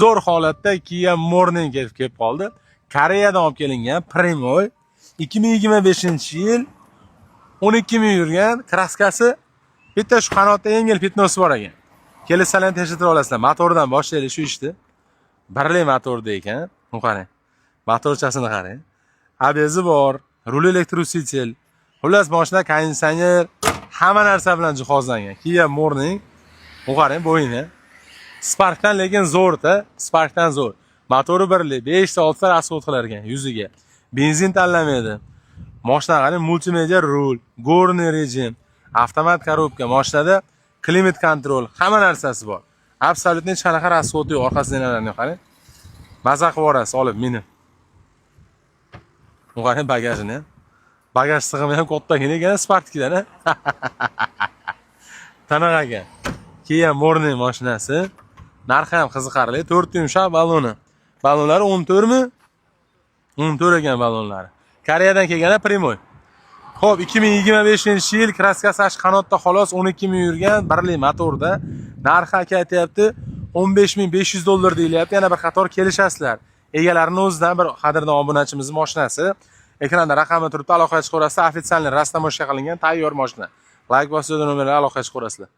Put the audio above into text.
Zo'r holatda Kia Morning kelib qoldi. Koreyadan olib kelingan Primoy 2025-yil 12 ming yurgan, kraskasi bitta shu qanotda yengil pitnosi bor ekan. Kelsalarni tekshirib olasizlar. Motordan boshlaylik shu ishni. Birli motorda ekan. Qarang. Motorchasini qarang. ABS-i bor, rul elektrositel. Xullas mashina konditsioner, hamma narsa bilan jihozlangan. Kia Morning. Qarang bo'yini. Sparkdan lekin zo'rda, Sparkdan zo'r. Motori birli, 5 ta 6 ta rasxod ekan yuziga. Benzin tanlamaydi. Mashina qarang, multimedia rul, gorniy rejim, avtomat korobka, mashinada klimat kontrol, hamma narsasi bor. Absolutni hech qanaqa rasxod yo'q, orqasidan qarang. Maza qilib yuborasiz olib minib. Qarang bagajini. Bagaj sig'imi ham kattagina ekan, Sparkdan. Tanaqaga. Kia Morning mashinasi. Narxi ham qiziqarli, 4 yumshoq baloni. Balonlari 14 mi? 14 ekan balonlari. Koreyadan kelgan Primoy. Xo'p, 2025-yil kraskasi ash qanotda xolos 12 ming yurgan, birli motorda. Narxi aka aytayapti, $15,500 deyilyapti. Yana bir qator kelishasizlar. Egalarining o'zidan bir qadrdon obunachimizning mashinasi. Ekranda raqami turibdi, aloqaga chiqaverasizlar. Ofitsial rastamashqa qilingan tayyor mashina. Like bosib, nomerga aloqaga chiqaverasizlar.